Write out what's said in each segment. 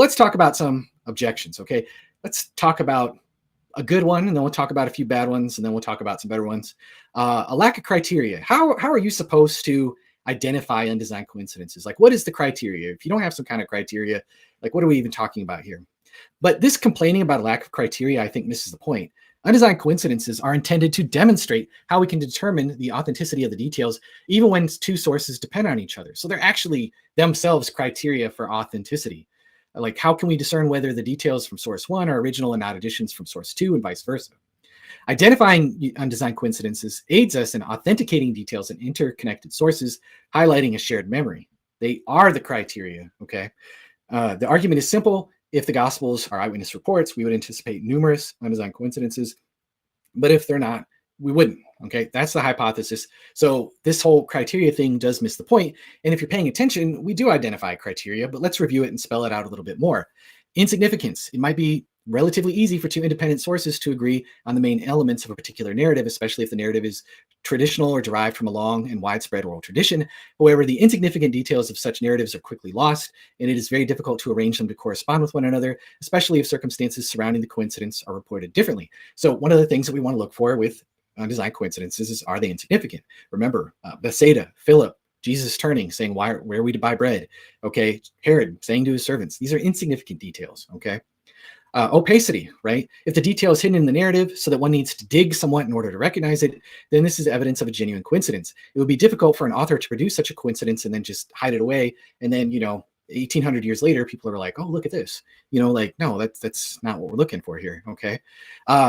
let's talk about some objections, okay? Let's talk about a good one, and then we'll talk about a few bad ones, and then we'll talk about some better ones. A lack of criteria. How are you supposed to identify undesigned coincidences? Like, what is the criteria? If you don't have some kind of criteria, like, what are we even talking about here? But this complaining about a lack of criteria, I think, misses the point. Undesigned coincidences are intended to demonstrate how we can determine the authenticity of the details, even when two sources depend on each other. So they're actually themselves criteria for authenticity. Like, how can we discern whether the details from source one are original and not additions from source two, and vice versa? Identifying undesigned coincidences aids us in authenticating details in interconnected sources, highlighting a shared memory. They are the criteria, okay? The argument is simple. If the Gospels are eyewitness reports, we would anticipate numerous undesigned coincidences. But if they're not, we wouldn't, okay? That's the hypothesis. So this whole criteria thing does miss the point. And if you're paying attention, we do identify criteria, but let's review it and spell it out a little bit more. Insignificance. It might be relatively easy for two independent sources to agree on the main elements of a particular narrative, especially if the narrative is traditional or derived from a long and widespread oral tradition. However, the insignificant details of such narratives are quickly lost, and it is very difficult to arrange them to correspond with one another, especially if circumstances surrounding the coincidence are reported differently. So one of the things that we want to look for with undesigned coincidences is, are they insignificant? Remember, Bethsaida, Philip, Jesus turning, saying, where are we to buy bread? Okay, Herod saying to his servants, these are insignificant details, okay? Opacity, right? If the detail is hidden in the narrative so that one needs to dig somewhat in order to recognize it, then this is evidence of a genuine coincidence. It would be difficult for an author to produce such a coincidence and then just hide it away. And then, 1800 years later, people are like, oh, look at this. No, that's not what we're looking for here, okay?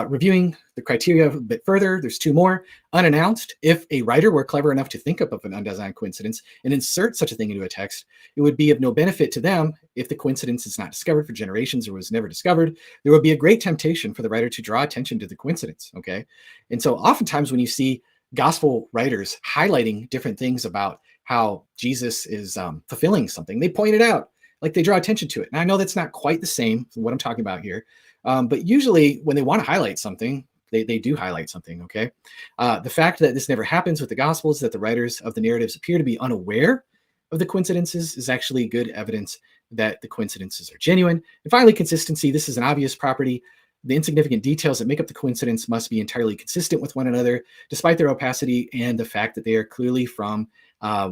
Reviewing the criteria a bit further, there's two more. Unannounced. If a writer were clever enough to think up of an undesigned coincidence and insert such a thing into a text, it would be of no benefit to them if the coincidence is not discovered for generations or was never discovered. There would be a great temptation for the writer to draw attention to the coincidence, okay? And so oftentimes when you see gospel writers highlighting different things about how Jesus is fulfilling something, they point it out, like they draw attention to it. And I know that's not quite the same as what I'm talking about here, but usually when they want to highlight something, they do highlight something, okay? The fact that this never happens with the Gospels, that the writers of the narratives appear to be unaware of the coincidences, is actually good evidence that the coincidences are genuine. And finally, consistency. This is an obvious property. The insignificant details that make up the coincidence must be entirely consistent with one another, despite their opacity and the fact that they are clearly from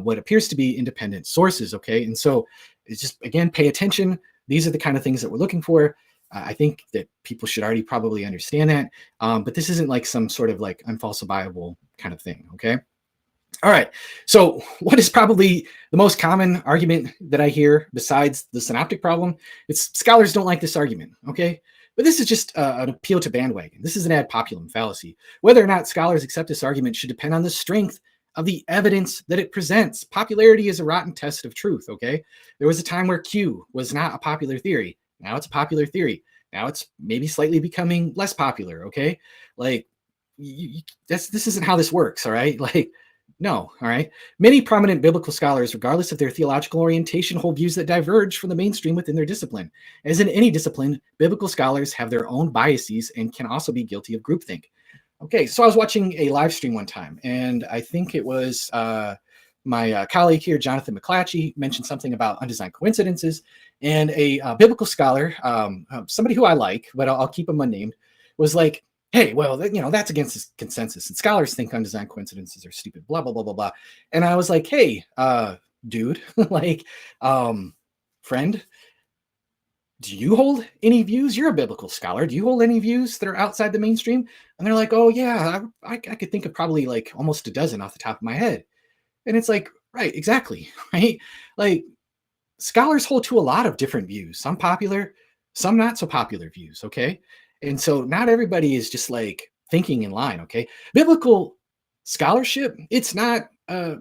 what appears to be independent sources, okay? And so it's just, again, pay attention. These are the kind of things that we're looking for. I think that people should already probably understand that, but this isn't like some sort of like unfalsifiable kind of thing, okay? All right, so what is probably the most common argument that I hear besides the synoptic problem? It's scholars don't like this argument, okay? But this is just an appeal to bandwagon. This is an ad populum fallacy. Whether or not scholars accept this argument should depend on the strength of the evidence that it presents. Popularity is a rotten test of truth, okay? There was a time where Q was not a popular theory. Now it's a popular theory. Now it's maybe slightly becoming less popular, okay? Like, this isn't how this works, all right? Like, no, all right? Many prominent biblical scholars, regardless of their theological orientation, hold views that diverge from the mainstream within their discipline. As in any discipline, biblical scholars have their own biases and can also be guilty of groupthink. Okay, so I was watching a live stream one time, and I think it was my colleague here, Jonathan McClatchy, mentioned something about undesigned coincidences, and a biblical scholar, somebody who I like, but I'll keep him unnamed, was like, hey, well, that's against the consensus, and scholars think undesigned coincidences are stupid, blah, blah, blah, blah, blah. And I was like, hey, dude, like, friend, do you hold any views? You're a biblical scholar. Do you hold any views that are outside the mainstream? And they're like, oh, yeah, I could think of probably like almost a dozen off the top of my head. And it's like, right, exactly, right? Like, scholars hold to a lot of different views, some popular, some not so popular views, okay? And so not everybody is just like thinking in line, okay? Biblical scholarship, it's not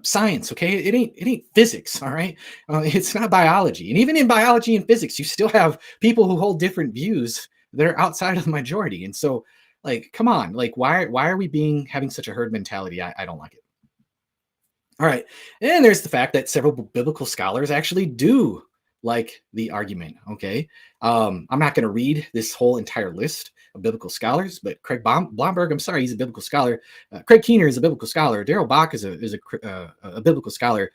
science, okay? It ain't physics, all right? It's not biology. And even in biology and physics, you still have people who hold different views that are outside of the majority. And so, like, come on, like, why are we having such a herd mentality? I don't like it. All right. And there's the fact that several biblical scholars actually do like the argument. Okay. I'm not going to read this whole entire list of biblical scholars, but Craig Blomberg, I'm sorry, he's a biblical scholar. Craig Keener is a biblical scholar. Daryl Bach is a biblical scholar.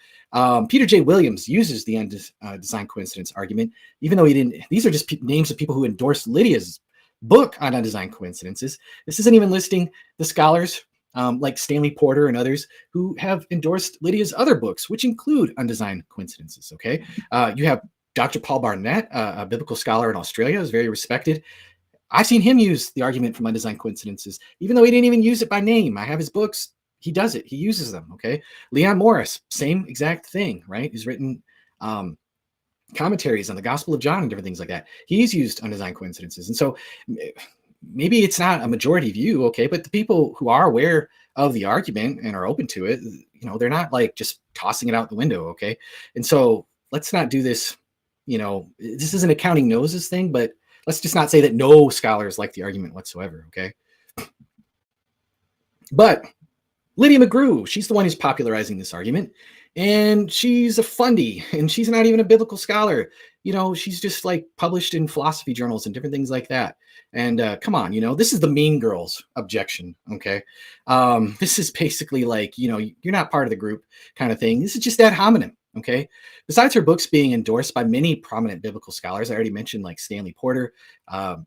Peter J. Williams uses the undesigned coincidence argument, even though he didn't. These are just names of people who endorsed Lydia's book on undesigned coincidences. This isn't even listing the scholars like Stanley Porter and others who have endorsed Lydia's other books, which include undesigned coincidences. Okay, you have Dr. Paul Barnett, a biblical scholar in Australia, is very respected. I've seen him use the argument from undesigned coincidences, even though he didn't even use it by name. I have his books. He does it. He uses them. Okay. Leon Morris, same exact thing, right? He's written commentaries on the Gospel of John and different things like that. He's used undesigned coincidences. And so maybe it's not a majority view, okay, but the people who are aware of the argument and are open to it, they're not like just tossing it out the window, okay? And so let's not do this, this isn't a counting noses thing, but let's just not say that no scholars like the argument whatsoever, okay? But Lydia McGr, she's the one who's popularizing this argument, and she's a fundy, and she's not even a biblical scholar. She's just like published in philosophy journals and different things like that. And come on, this is the mean girls objection, okay? This is basically like, you're not part of the group kind of thing. This is just ad hominem, okay? Besides her books being endorsed by many prominent biblical scholars, I already mentioned like Stanley Porter,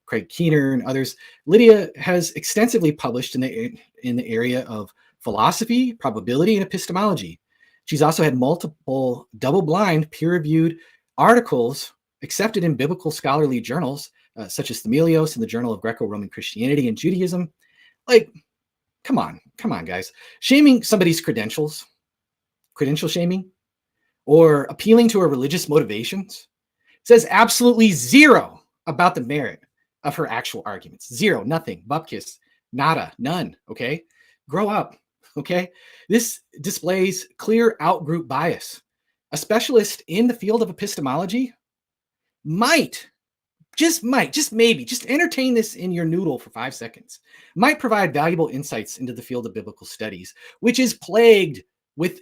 Craig Keener, and others, Lydia has extensively published in the area of philosophy, probability, and epistemology. She's also had multiple double-blind, peer-reviewed articles accepted in biblical scholarly journals, such as Themelios and the Journal of Greco-Roman Christianity and Judaism. Like, come on, guys. Shaming somebody's credential shaming, or appealing to her religious motivations says absolutely zero about the merit of her actual arguments. Zero, nothing, bupkis, nada, none, okay? Grow up, okay? This displays clear outgroup bias. A specialist in the field of epistemology might entertain this in your noodle for 5 seconds, might provide valuable insights into the field of biblical studies, which is plagued with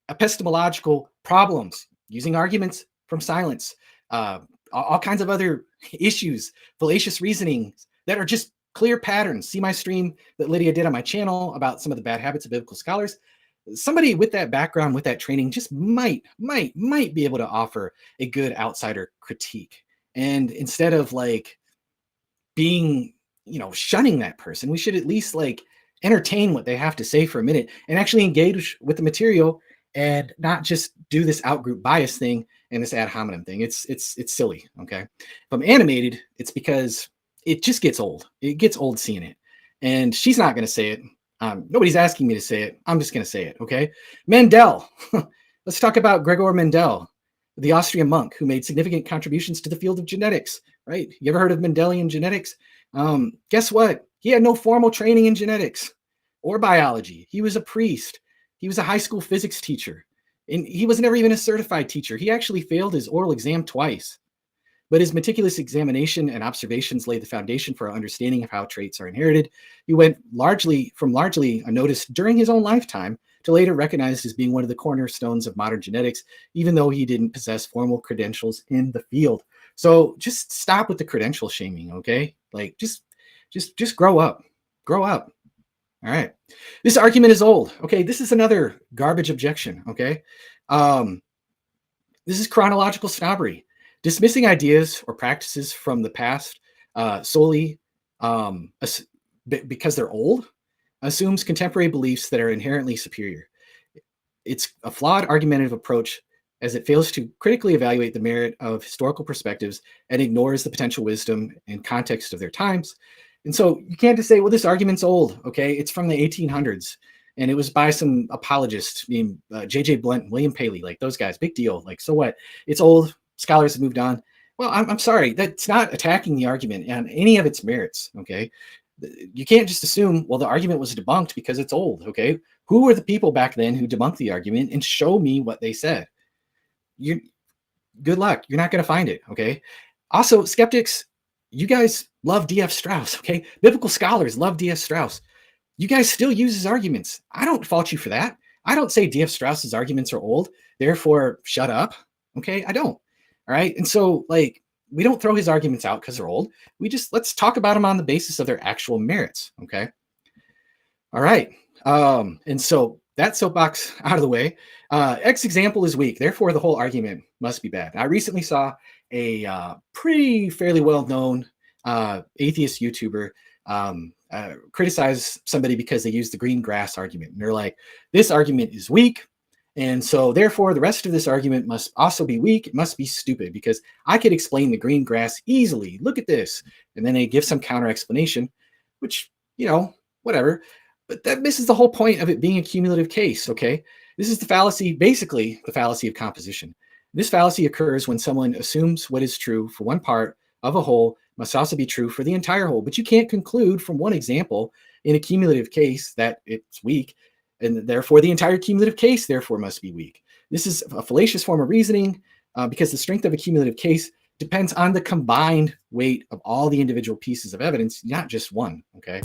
epistemological problems, using arguments from silence, all kinds of other issues, fallacious reasonings that are just clear patterns. See my stream that Lydia did on my channel about some of the bad habits of biblical scholars. Somebody with that background, with that training, just might be able to offer a good outsider critique. And instead of like being, shunning that person, we should at least like entertain what they have to say for a minute and actually engage with the material and not just do this outgroup bias thing and this ad hominem thing. It's silly. Okay. If I'm animated, it's because it just gets old. It gets old seeing it. And she's not going to say it. Nobody's asking me to say it. I'm just going to say it. Okay. Mendel. Let's talk about Gregor Mendel, the Austrian monk who made significant contributions to the field of genetics, right? You ever heard of Mendelian genetics? Guess what? He had no formal training in genetics or biology. He was a priest. He was a high school physics teacher, and he was never even a certified teacher. He actually failed his oral exam twice, but his meticulous examination and observations laid the foundation for our understanding of how traits are inherited. He went largely unnoticed during his own lifetime to later recognized as being one of the cornerstones of modern genetics, even though he didn't possess formal credentials in the field. So just stop with the credential shaming, okay? Like just grow up. All right. This argument is old. Okay. This is another garbage objection. Okay. This is chronological snobbery. Dismissing ideas or practices from the past solely because they're old assumes contemporary beliefs that are inherently superior. It's a flawed argumentative approach as it fails to critically evaluate the merit of historical perspectives and ignores the potential wisdom and context of their times. And so you can't just say, well, this argument's old, okay? It's from the 1800s, and it was by some apologists named J.J. Blunt, William Paley, like those guys, big deal. Like, so what? It's old. Scholars have moved on. Well, I'm sorry. That's not attacking the argument and any of its merits, okay? You can't just assume, well, the argument was debunked because it's old, okay? Who were the people back then who debunked the argument, and show me what they said? Good luck. You're not going to find it, okay? Also, skeptics, you guys love D.F. Strauss, okay? Biblical scholars love D.F. Strauss. You guys still use his arguments. I don't fault you for that. I don't say D.F. Strauss's arguments are old, therefore shut up, okay? I don't. All right. And so, like, we don't throw his arguments out because they're old. We just let's talk about them on the basis of their actual merits. Okay. All right. And so that soapbox out of the way. X example is weak. Therefore, the whole argument must be bad. I recently saw a pretty fairly well known atheist YouTuber criticize somebody because they used the green grass argument. And they're like, this argument is weak. And so, therefore, the rest of this argument must also be weak. It must be stupid because I could explain the green grass easily. Look at this. And then they give some counter explanation, which, whatever. But that misses the whole point of it being a cumulative case, okay? This is the fallacy, basically the fallacy of composition. This fallacy occurs when someone assumes what is true for one part of a whole must also be true for the entire whole. But you can't conclude from one example in a cumulative case that it's weak, and therefore the entire cumulative case therefore must be weak. This is a fallacious form of reasoning because the strength of a cumulative case depends on the combined weight of all the individual pieces of evidence, not just one, okay?